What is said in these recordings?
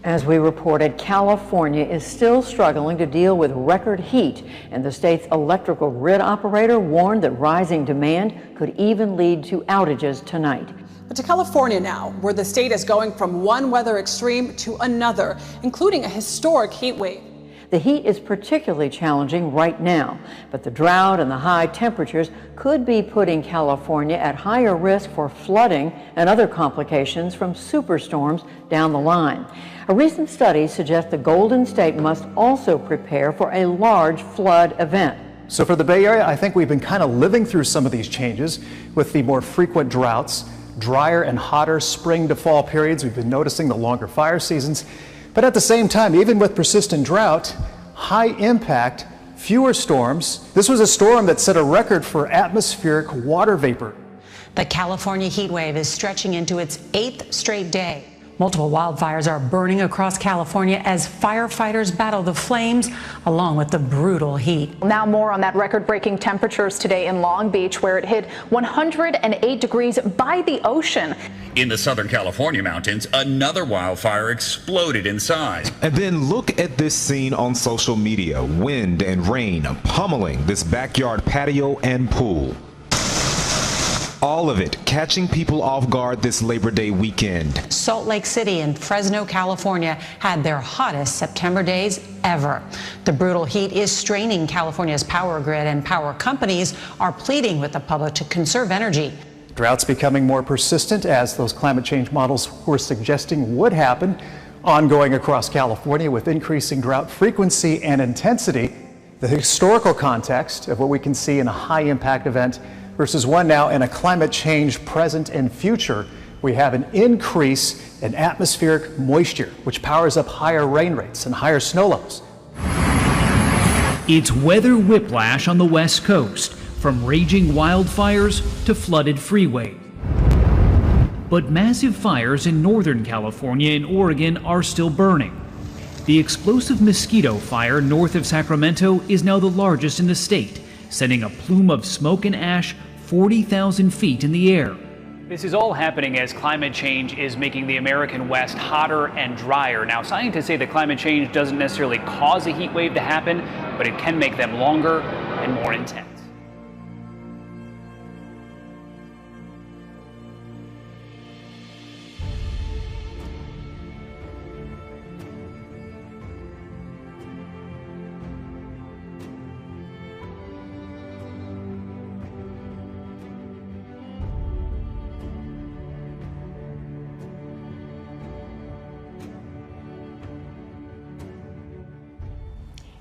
As we reported, California is still struggling to deal with record heat, and the state's electrical grid operator warned that rising demand could even lead to outages tonight. But to California now, where the state is going from one weather extreme to another, including a historic heat wave. The heat is particularly challenging right now, but the drought and the high temperatures could be putting California at higher risk for flooding and other complications from superstorms down the line. A recent study suggests the Golden State must also prepare for a large flood event. So for the Bay Area, I think we've been kind of living through some of these changes with the more frequent droughts, drier and hotter spring to fall periods. We've been noticing the longer fire seasons. But at the same time, even with persistent drought, high impact, fewer storms. This was a storm that set a record for atmospheric water vapor. The California heat wave is stretching into its 8th straight day. Multiple wildfires are burning across California as firefighters battle the flames along with the brutal heat. Now more on that record-breaking temperatures today in Long Beach, where it hit 108 degrees by the ocean. In the Southern California mountains, another wildfire exploded in size. And then look at this scene on social media. Wind and rain pummeling this backyard patio and pool. All of it catching people off guard this Labor Day weekend. Salt Lake City and Fresno, California had their hottest September days ever. The brutal heat is straining California's power grid, and power companies are pleading with the public to conserve energy. Droughts becoming more persistent, as those climate change models were suggesting would happen, ongoing across California with increasing drought frequency and intensity. The historical context of what we can see in a high impact event versus one now in a climate change present and future. We have an increase in atmospheric moisture, which powers up higher rain rates and higher snow levels. It's weather whiplash on the West Coast, from raging wildfires to flooded freeways. But massive fires in Northern California and Oregon are still burning. The explosive Mosquito Fire north of Sacramento is now the largest in the state, sending a plume of smoke and ash 40,000 feet in the air. This is all happening as climate change is making the American West hotter and drier. Now, scientists say that climate change doesn't necessarily cause a heat wave to happen, but it can make them longer and more intense.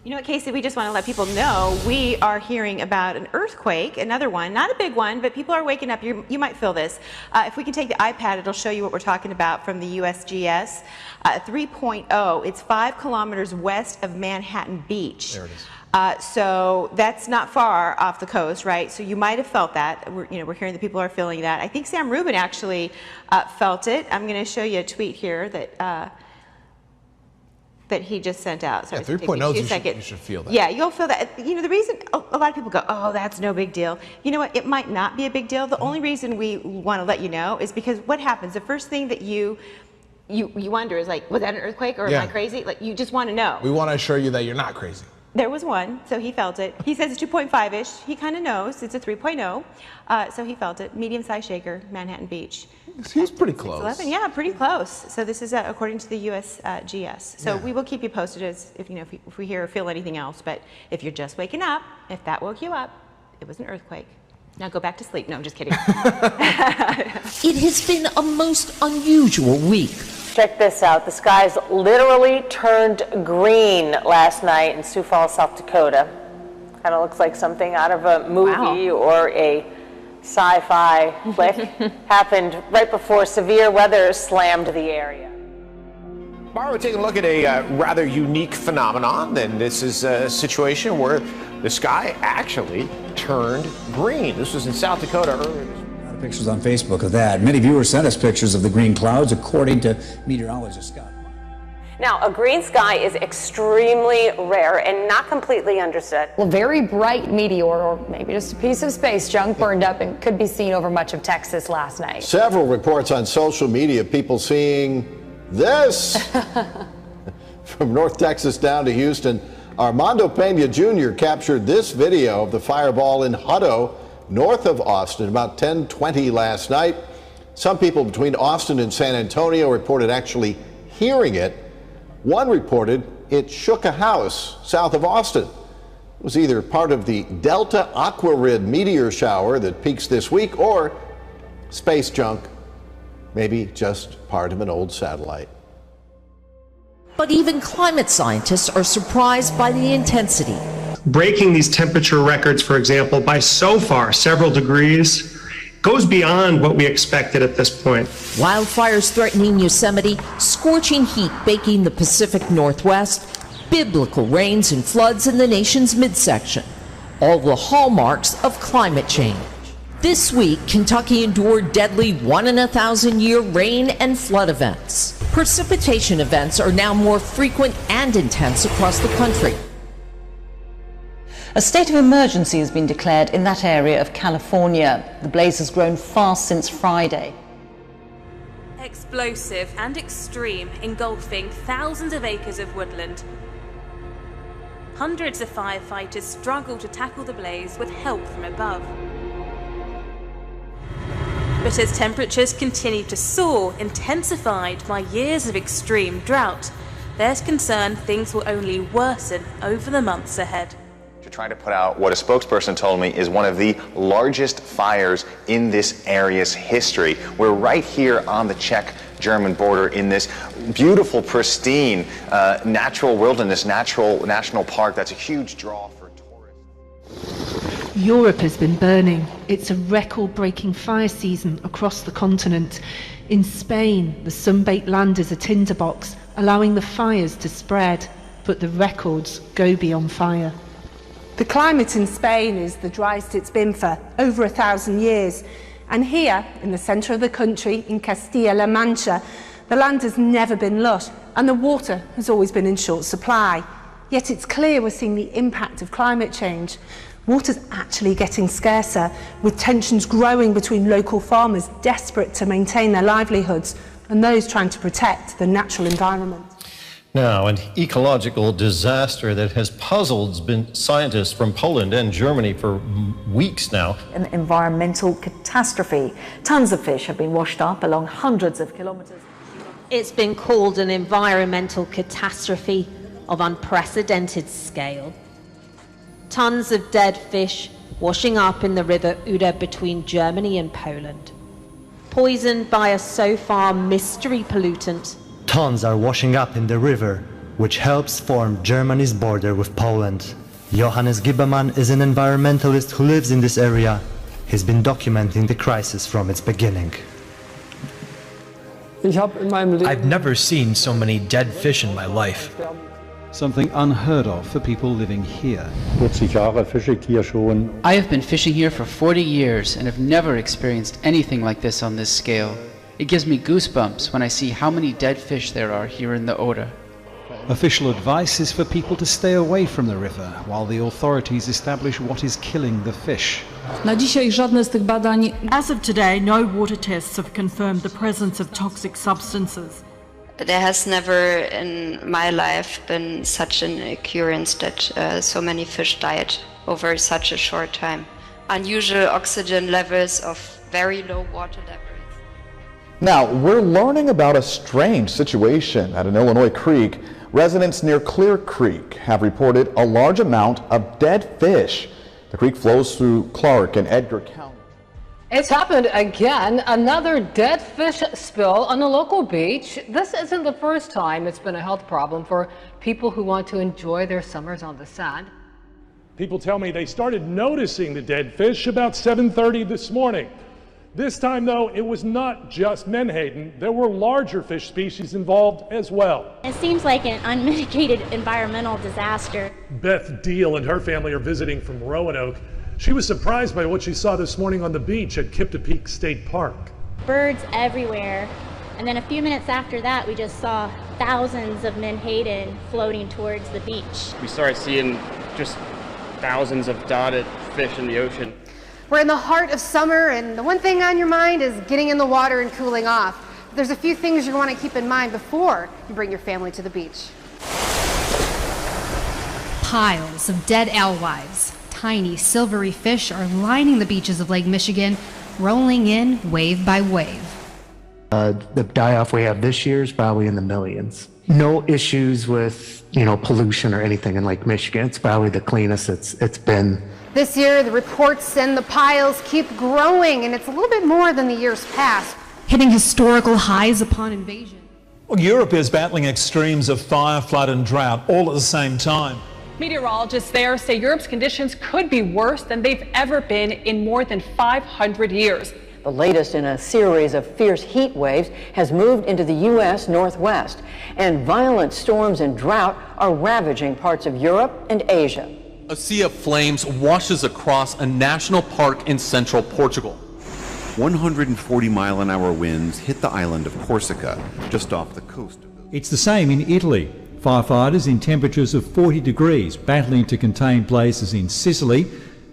You know what, Casey, we just want to let people know we are hearing about an earthquake, another one, not a big one, but people are waking up. You might feel this. If we can take the iPad, it'll show you what we're talking about from the USGS. 3.0, it's 5 kilometers west of Manhattan Beach. There it is. So that's not far off the coast, right? So you might have felt that. We're hearing that people are feeling that. I think Sam Rubin actually felt it. I'm going to show you a tweet here that he just sent out. So yeah, 3.0, you should feel that. Yeah, you'll feel that. You know, the reason a lot of people go, oh, that's no big deal. You know what? It might not be a big deal. The only reason we want to let you know is because what happens, the first thing that you wonder is like, was that an earthquake or am I crazy? Like, you just want to know. We want to assure you that you're not crazy. There was one, so he felt it. He says it's 2.5-ish. He kind of knows it's a 3.0, so he felt it. Medium-sized shaker, Manhattan Beach. He was pretty close. 11, yeah, pretty close. So this is according to the USGS. So we will keep you posted if we hear or feel anything else. But if you're just waking up, if that woke you up, it was an earthquake. Now go back to sleep. No, I'm just kidding. It has been a most unusual week. Check this out. The skies literally turned green last night in Sioux Falls, South Dakota. Kind of looks like something out of a movie or a sci-fi flick. Happened right before severe weather slammed the area. Tomorrow we're taking a look at a rather unique phenomenon. And this is a situation where the sky actually turned green. This was in South Dakota earlier this week. Pictures on Facebook of that. Many viewers sent us pictures of the green clouds, according to meteorologist Scott. Now, a green sky is extremely rare and not completely understood. Well, very bright meteor, or maybe just a piece of space junk burned up and could be seen over much of Texas last night. Several reports on social media, people seeing this. From North Texas down to Houston, Armando Pena Jr. captured this video of the fireball in Hutto, north of Austin, about 10:20 last night. Some people between Austin and San Antonio reported actually hearing it. One reported it shook a house south of Austin. It was either part of the Delta Aquarid meteor shower that peaks this week or space junk, maybe just part of an old satellite. But even climate scientists are surprised by the intensity. Breaking these temperature records, for example, by so far several degrees, goes beyond what we expected at this point. Wildfires threatening Yosemite, scorching heat baking the Pacific Northwest, biblical rains and floods in the nation's midsection. All the hallmarks of climate change. This week, Kentucky endured deadly 1 in 1,000-year rain and flood events. Precipitation events are now more frequent and intense across the country. A state of emergency has been declared in that area of California. The blaze has grown fast since Friday. Explosive and extreme, engulfing thousands of acres of woodland. Hundreds of firefighters struggle to tackle the blaze with help from above. But as temperatures continue to soar, intensified by years of extreme drought, there's concern things will only worsen over the months ahead. To try to put out what a spokesperson told me is one of the largest fires in this area's history. We're right here on the Czech-German border in this beautiful, pristine, natural wilderness, national park that's a huge draw for tourists. Europe has been burning. It's a record-breaking fire season across the continent. In Spain, the sun-baked land is a tinderbox, allowing the fires to spread, but the records go beyond fire. The climate in Spain is the driest it's been for over 1,000 years. And here, in the centre of the country, in Castilla-La Mancha, the land has never been lush and the water has always been in short supply. Yet it's clear we're seeing the impact of climate change. Water's actually getting scarcer, with tensions growing between local farmers desperate to maintain their livelihoods and those trying to protect the natural environment. Now, an ecological disaster that has puzzled scientists from Poland and Germany for weeks now. An environmental catastrophe. Tons of fish have been washed up along hundreds of kilometers. It's been called an environmental catastrophe of unprecedented scale. Tons of dead fish washing up in the River Oder between Germany and Poland. Poisoned by a so far mystery pollutant. Tons are washing up in the river, which helps form Germany's border with Poland. Johannes Giebermann is an environmentalist who lives in this area. He's been documenting the crisis from its beginning. I've never seen so many dead fish in my life. Something unheard of for people living here. I have been fishing here for 40 years and have never experienced anything like this on this scale. It gives me goosebumps when I see how many dead fish there are here in the Oder. Official advice is for people to stay away from the river while the authorities establish what is killing the fish. As of today, no water tests have confirmed the presence of toxic substances. There has never in my life been such an occurrence that so many fish died over such a short time. Unusual oxygen levels of very low water levels. Now, we're learning about a strange situation at an Illinois creek. Residents near Clear Creek have reported a large amount of dead fish. The creek flows through Clark and Edgar County. It's happened again, another dead fish spill on a local beach. This isn't the first time it's been a health problem for people who want to enjoy their summers on the sand. People tell me they started noticing the dead fish about 7:30 this morning. This time, though, it was not just menhaden. There were larger fish species involved as well. It seems like an unmitigated environmental disaster. Beth Deal and her family are visiting from Roanoke. She was surprised by what she saw this morning on the beach at Kipta Peak State Park. Birds everywhere. And then a few minutes after that, we just saw thousands of menhaden floating towards the beach. We started seeing just thousands of dotted fish in the ocean. We're in the heart of summer, and the one thing on your mind is getting in the water and cooling off. There's a few things you want to keep in mind before you bring your family to the beach. Piles of dead alewives, tiny silvery fish are lining the beaches of Lake Michigan, rolling in wave by wave. The die-off we have this year is probably in the millions. No issues with, pollution or anything in Lake Michigan. It's probably the cleanest it's been. This year, the reports and the piles keep growing, and it's a little bit more than the years past. Hitting historical highs upon invasion. Well, Europe is battling extremes of fire, flood and drought all at the same time. Meteorologists there say Europe's conditions could be worse than they've ever been in more than 500 years. The latest in a series of fierce heat waves has moved into the U.S. Northwest, and violent storms and drought are ravaging parts of Europe and Asia. A sea of flames washes across a national park in central Portugal. 140-mile-an-hour winds hit the island of Corsica, just off the coast. It's the same in Italy. Firefighters in temperatures of 40 degrees battling to contain blazes in Sicily,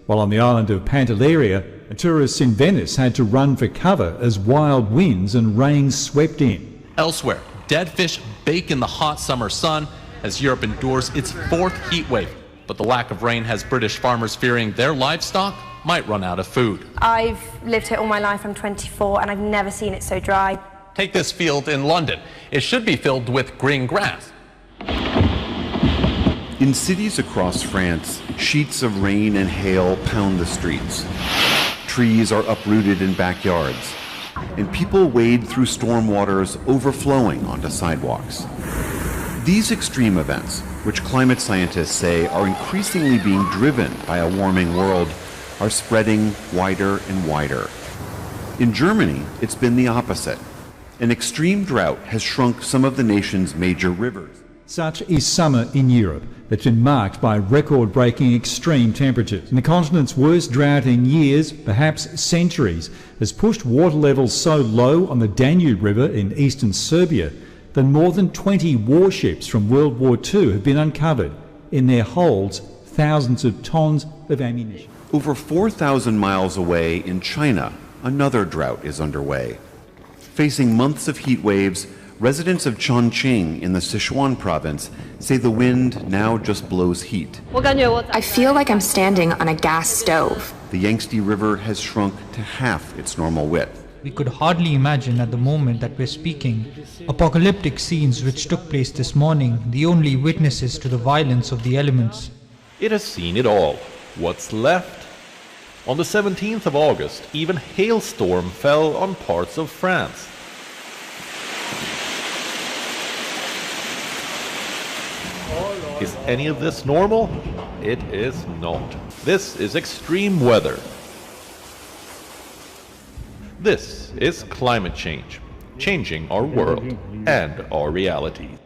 while on the island of Pantelleria, tourists in Venice had to run for cover as wild winds and rain swept in. Elsewhere, dead fish bake in the hot summer sun as Europe endures its fourth heat wave. But the lack of rain has British farmers fearing their livestock might run out of food. I've lived here all my life, I'm 24, and I've never seen it so dry. Take this field in London. It should be filled with green grass. In cities across France, sheets of rain and hail pound the streets. Trees are uprooted in backyards, and people wade through storm waters overflowing onto sidewalks. These extreme events, which climate scientists say are increasingly being driven by a warming world, are spreading wider and wider. In Germany, it's been the opposite. An extreme drought has shrunk some of the nation's major rivers. Such is summer in Europe that's been marked by record-breaking extreme temperatures. And the continent's worst drought in years, perhaps centuries, has pushed water levels so low on the Danube River in eastern Serbia that more than 20 warships from World War II have been uncovered. In their holds, thousands of tons of ammunition. Over 4,000 miles away in China, another drought is underway. Facing months of heat waves, residents of Chongqing in the Sichuan province say the wind now just blows heat. I feel like I'm standing on a gas stove. The Yangtze River has shrunk to half its normal width. We could hardly imagine at the moment that we're speaking apocalyptic scenes which took place this morning, the only witnesses to the violence of the elements. It has seen it all. What's left? On the 17th of August, even hailstorm fell on parts of France. Is any of this normal? It is not. This is extreme weather. This is climate change, changing our world and our realities.